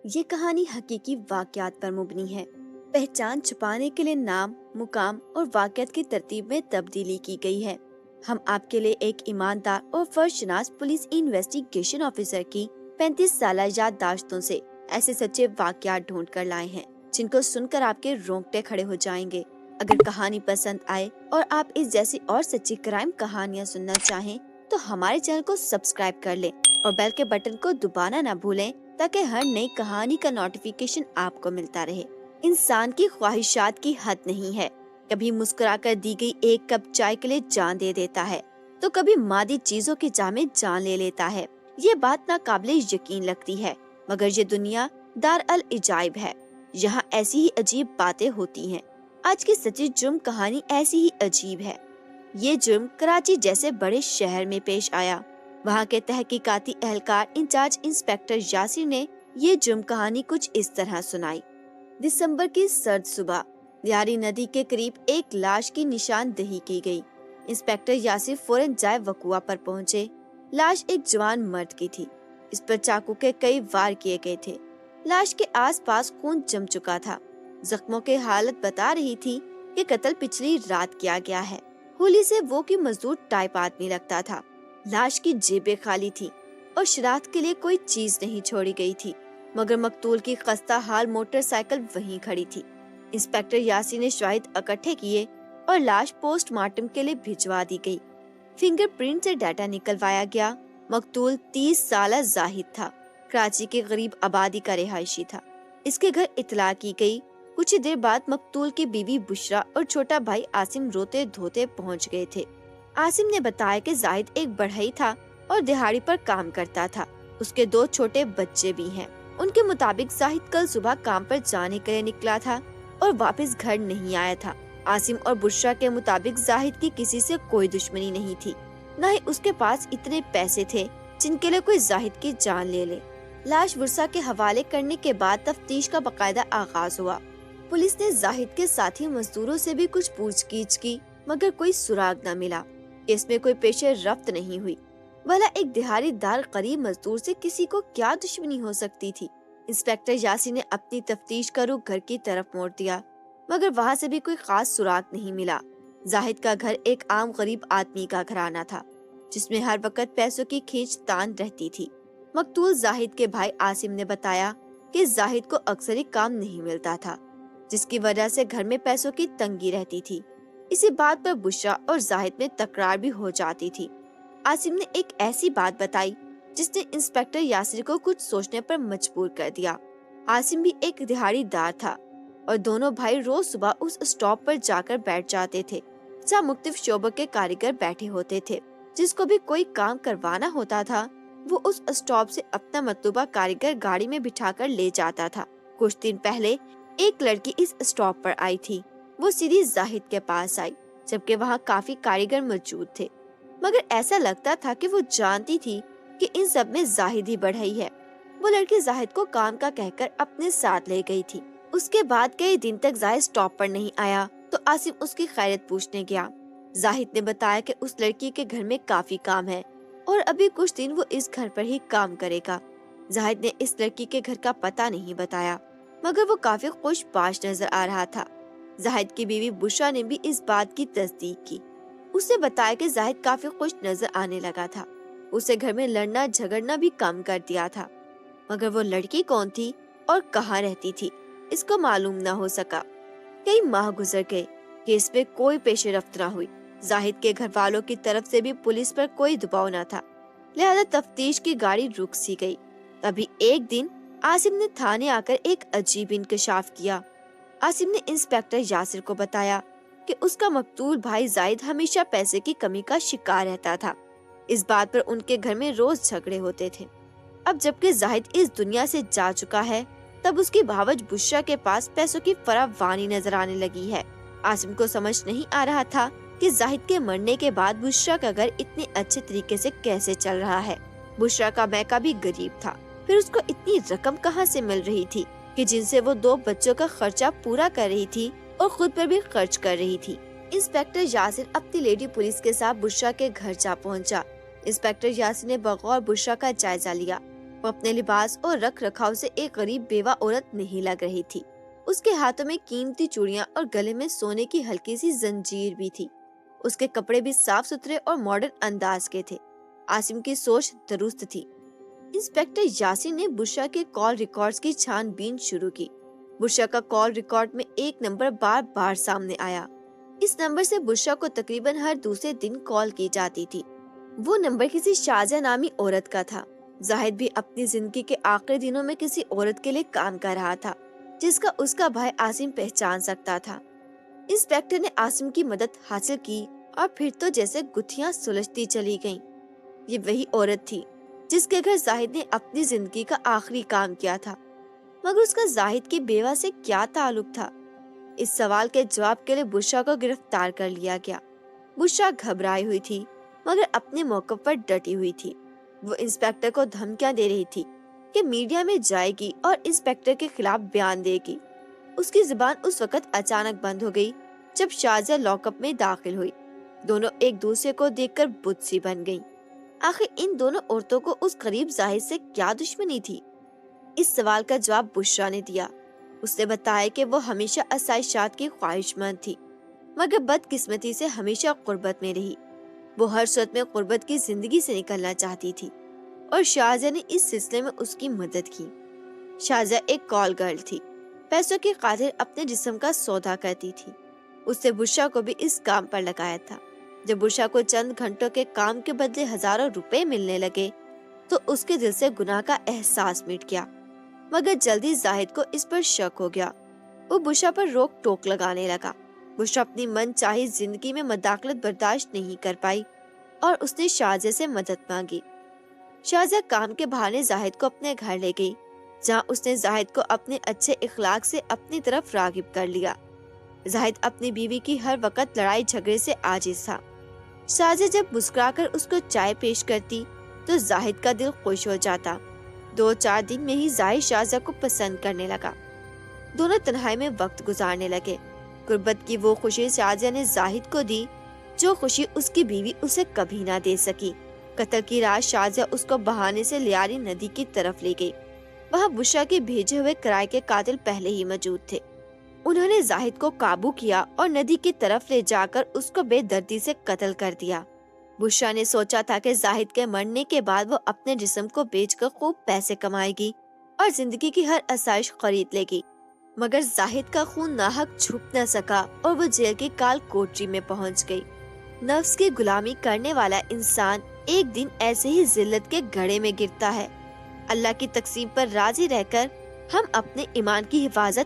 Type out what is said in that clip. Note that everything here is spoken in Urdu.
یہ کہانی حقیقی واقعات پر مبنی ہے۔ پہچان چھپانے کے لیے نام، مقام اور واقعات کی ترتیب میں تبدیلی کی گئی ہے۔ ہم آپ کے لیے ایک ایماندار اور فرض شناس پولیس انویسٹیگیشن آفیسر کی 35 سالہ یادداشتوں سے ایسے سچے واقعات ڈھونڈ کر لائے ہیں جن کو سن کر آپ کے رونگٹے کھڑے ہو جائیں گے۔ اگر کہانی پسند آئے اور آپ اس جیسی اور سچی کرائم کہانیاں سننا چاہیں تو ہمارے چینل کو سبسکرائب کر لیں اور بیل کے بٹن کو دبانا نہ بھولیں تاکہ ہر نئی کہانی کا نوٹیفیکیشن آپ کو ملتا رہے۔ انسان کی خواہشات کی حد نہیں ہے، کبھی مسکرا کر دی گئی ایک کپ چائے کے لیے جان دے دیتا ہے تو کبھی مادی چیزوں کے جام میں جان لے لیتا ہے۔ یہ بات ناقابل یقین لگتی ہے مگر یہ دنیا دار العجائب ہے، یہاں ایسی ہی عجیب باتیں ہوتی ہیں۔ آج کی سچی جرم کہانی ایسی ہی عجیب ہے۔ یہ جرم کراچی جیسے بڑے شہر میں پیش آیا۔ وہاں کے تحقیقاتی اہلکار انچارج انسپیکٹر یاسر نے یہ جرم کہانی کچھ اس طرح سنائی۔ دسمبر کی سرد صبح دیاری ندی کے قریب ایک لاش کی نشاندہی کی گئی۔ انسپیکٹر یاسر فوراً جائے وقوع پر پہنچے۔ لاش ایک جوان مرد کی تھی، اس پر چاقو کے کئی وار کیے گئے تھے۔ لاش کے آس پاس خون جم چکا تھا، زخموں کی حالت بتا رہی تھی کہ قتل پچھلی رات کیا گیا ہے۔ ہولی سے وہ کی مزدور ٹائپ آدمی لگتا تھا۔ لاش کی جیبیں خالی تھی اور شناخت کے لیے کوئی چیز نہیں چھوڑی گئی تھی، مگر مقتول کی خستہ حال موٹر سائیکل وہیں کھڑی تھی۔ انسپیکٹر یاسر نے شواہد اکٹھے کیے اور لاش پوسٹ مارٹم کے لیے بھجوا دی گئی۔ فنگر پرنٹ سے ڈیٹا نکلوایا گیا۔ مقتول 30 سالہ زاہد تھا، کراچی کے غریب آبادی کا رہائشی تھا۔ اس کے گھر اطلاع کی گئی۔ کچھ ہی دیر بعد مقتول کی بیوی بشرا اور چھوٹا بھائی عاصم روتے دھوتے پہنچ گئے تھے۔ عاصم نے بتایا کہ زاہد ایک بڑھئی تھا اور دہاڑی پر کام کرتا تھا۔ اس کے 2 چھوٹے بچے بھی ہیں۔ ان کے مطابق زاہد کل صبح کام پر جانے کے لیے نکلا تھا اور واپس گھر نہیں آیا تھا۔ عاصم اور بشرا کے مطابق زاہد کی کسی سے کوئی دشمنی نہیں تھی، نہ ہی اس کے پاس اتنے پیسے تھے جن کے لیے کوئی زاہد کی جان لے لے۔ لاش ورثہ کے حوالے کرنے کے بعد تفتیش کا باقاعدہ آغاز ہوا۔ پولیس نے زاہد کے ساتھی مزدوروں سے بھی کچھ پوچھ گچھ کی مگر کوئی سراغ نہ ملا۔ اس میں کوئی پیش رفت نہیں ہوئی۔ بھلا ایک دہاڑی دار غریب مزدور سے کسی کو کیا دشمنی ہو سکتی تھی؟ انسپیکٹر یاسر نے اپنی تفتیش کا رخ گھر کی طرف موڑ دیا مگر وہاں سے بھی کوئی خاص سراغ نہیں ملا۔ زاہد کا گھر ایک عام غریب آدمی کا گھرانہ تھا جس میں ہر وقت پیسوں کی کھینچ تان رہتی تھی۔ مقتول زاہد کے بھائی عاصم نے بتایا کہ زاہد کو اکثر ہی کام نہیں ملتا تھا جس کی وجہ سے گھر میں پیسوں کی تنگی رہتی تھی۔ اسی بات پر بشرا اور زاہد میں تکرار بھی ہو جاتی تھی۔ عاصم نے ایک ایسی بات بتائی جس نے انسپیکٹر یاسر کو کچھ سوچنے پر مجبور کر دیا۔ عاصم بھی ایک دہاڑی دار تھا اور دونوں بھائی روز صبح اس اسٹاپ پر جا کر بیٹھ جاتے تھے جہاں مختلف شعبوں کے کاریگر بیٹھے ہوتے تھے۔ جس کو بھی کوئی کام کروانا ہوتا تھا وہ اس اسٹاپ سے اپنا مطلوبہ کاریگر گاڑی میں بٹھا کر لے جاتا تھا۔ کچھ دن پہلے ایک لڑکی اس اسٹاپ پر آئی تھی۔ وہ سیدھی زاہد کے پاس آئی جبکہ وہاں کافی کاریگر موجود تھے، مگر ایسا لگتا تھا کہ وہ جانتی تھی کہ ان سب میں زاہد ہی بڑھئی ہے۔ وہ لڑکی زاہد کو کام کا کہہ کر اپنے ساتھ لے گئی تھی۔ اس کے بعد کئی دن تک زاہد اسٹاپ پر نہیں آیا تو عاصم اس کی خیریت پوچھنے گیا۔ زاہد نے بتایا کہ اس لڑکی کے گھر میں کافی کام ہے اور ابھی کچھ دن وہ اس گھر پر ہی کام کرے گا۔ زاہد نے اس لڑکی کے گھر کا پتہ نہیں بتایا مگر وہ کافی خوش باش نظر آ رہا تھا۔ زاہد کی بیوی بشرا نے بھی اس بات کی تصدیق کی۔ اس نے بتایا کہ زاہد کافی خوش نظر آنے لگا تھا۔ اسے گھر میں لڑنا جھگڑنا بھی کم کر دیا تھا، مگر وہ لڑکی کون تھی اور کہاں رہتی تھی اس کو معلوم نہ ہو سکا۔ کئی ماہ گزر گئے کہ اس پہ کوئی پیش رفت نہ ہوئی۔ زاہد کے گھر والوں کی طرف سے بھی پولیس پر کوئی دباؤ نہ تھا، لہذا تفتیش کی گاڑی رک سی گئی۔ تبھی ایک دن عاصم نے تھانے آ کر ایک عجیب انکشاف کیا۔ عاصم نے انسپیکٹر یاسر کو بتایا کہ اس کا مقتول بھائی زاہد ہمیشہ پیسے کی کمی کا شکار رہتا تھا۔ اس بات پر ان کے گھر میں روز جھگڑے ہوتے تھے۔ اب جبکہ زاہد اس دنیا سے جا چکا ہے تب اس کی بھاوج بشرا کے پاس پیسوں کی فراوانی نظر آنے لگی ہے۔ عاصم کو سمجھ نہیں آ رہا تھا کہ زاہد کے مرنے کے بعد بشرا کا گھر اتنے اچھے طریقے سے کیسے چل رہا ہے۔ بشرا کا میکا بھی غریب تھا، پھر اس کو اتنی رقم کہاں سے مل رہی تھی کہ جن سے وہ 2 بچوں کا خرچہ پورا کر رہی تھی اور خود پر بھی خرچ کر رہی تھی۔ انسپیکٹر یاسر اپنی لیڈی پولیس کے ساتھ بشرا کے گھر جا پہنچا۔ انسپیکٹر یاسر نے بغور بشرا کا جائزہ لیا وہ اپنے لباس اور رکھ رکھاؤ سے ایک غریب بیوہ عورت نہیں لگ رہی تھی۔ اس کے ہاتھوں میں قیمتی چوڑیاں اور گلے میں سونے کی ہلکی سی زنجیر بھی تھی۔ اس کے کپڑے بھی صاف ستھرے اور ماڈرن انداز کے تھے۔ عاصم کی سوچ درست تھی۔ انسپیکٹر یاسین نے بشرا کے کال ریکارڈز کی چھان بین شروع کی۔ بشرا کا کال ریکارڈ میں ایک نمبر بار بار سامنے آیا۔ اس نمبر سے بشرا کو تقریباً ہر دوسرے دن کال کی جاتی تھی۔ وہ نمبر کسی شازیہ نامی عورت کا تھا۔ زاہد بھی اپنی زندگی کے آخری دنوں میں کسی عورت کے لیے کام کر رہا تھا جس کا اس کا بھائی عاصم پہچان سکتا تھا۔ انسپیکٹر نے عاصم کی مدد حاصل کی اور پھر تو جیسے گتھیاں سلجھتی چلی گئیں۔ یہ وہی عورت تھی جس کے گھر زاہد نے اپنی زندگی کا آخری کام کیا تھا، مگر اس کا زاہد کی بیوہ سے کیا تعلق تھا؟ اس سوال کے جواب کے لیے بشرا کو گرفتار کر لیا گیا۔ بشرا گھبرائی ہوئی تھی مگر اپنے موقف پر ڈٹی ہوئی تھی۔ وہ انسپیکٹر کو دھمکیاں دے رہی تھی کہ میڈیا میں جائے گی اور انسپیکٹر کے خلاف بیان دے گی۔ اس کی زبان اس وقت اچانک بند ہو گئی جب شازیہ لاک اپ میں داخل ہوئی۔ دونوں ایک دوسرے کو دیکھ کر بت سی بن گئیں۔ آخر ان دونوں عورتوں کو اس غریب زاہد سے کیا دشمنی تھی؟ اس سوال کا جواب بشرا نے دیا۔ اس نے بتایا کہ وہ ہمیشہ آسائشات کی خواہش مند تھی مگر بدقسمتی سے ہمیشہ غربت میں رہی۔ وہ ہر صورت میں غربت کی زندگی سے نکلنا چاہتی تھی اور شازیہ نے اس سلسلے میں اس کی مدد کی۔ شازیہ ایک کال گرل تھی، پیسوں کی خاطر اپنے جسم کا سودا کرتی تھی۔ اس نے بشرا کو بھی اس کام پر لگایا تھا۔ جب بشرا کو چند گھنٹوں کے کام کے بدلے ہزاروں روپے ملنے لگے تو اس کے دل سے گناہ کا احساس مٹ گیا، مگر جلدی زاہد کو اس پر شک ہو گیا۔ وہ بشرا پر روک ٹوک لگانے لگا۔ بشرا اپنی من چاہی زندگی میں مداخلت برداشت نہیں کر پائی اور اس نے شازیہ سے مدد مانگی۔ شازیہ کام کے بہانے زاہد کو اپنے گھر لے گئی جہاں اس نے زاہد کو اپنے اچھے اخلاق سے اپنی طرف راغب کر لیا۔ زاہد اپنی بیوی کی ہر وقت لڑائی جھگڑے سے عاجز تھا۔ شازیہ جب مسکرا کر اس کو چائے پیش کرتی تو زاہد کا دل خوش ہو جاتا۔ 2-4 دن میں ہی زاہد شازیہ کو پسند کرنے لگا۔ دونوں تنہائی میں وقت گزارنے لگے۔ غربت کی وہ خوشی شازیہ نے زاہد کو دی جو خوشی اس کی بیوی اسے کبھی نہ دے سکی۔ قتل کی رات شازیہ اس کو بہانے سے لیاری ندی کی طرف لے گئی۔ وہاں بشرا کے بھیجے ہوئے کرائے کے قاتل پہلے ہی موجود تھے۔ انہوں نے زاہد کو قابو کیا اور ندی کی طرف لے جا کر اس کو بے دردی سے قتل کر دیا۔ بشرا نے سوچا تھا کہ زاہد کے مرنے کے بعد وہ اپنے جسم کو بیچ کر خوب پیسے کمائے گی اور زندگی کی ہر آسائش خرید لے گی، مگر زاہد کا خون ناحق چھپ نہ سکا اور وہ جیل کی کال کوٹری میں پہنچ گئی۔ نفس کی غلامی کرنے والا انسان ایک دن ایسے ہی ذلت کے گڑھے میں گرتا ہے۔ اللہ کی تقسیم پر راضی رہ کر ہم اپنے ایمان کی حفاظت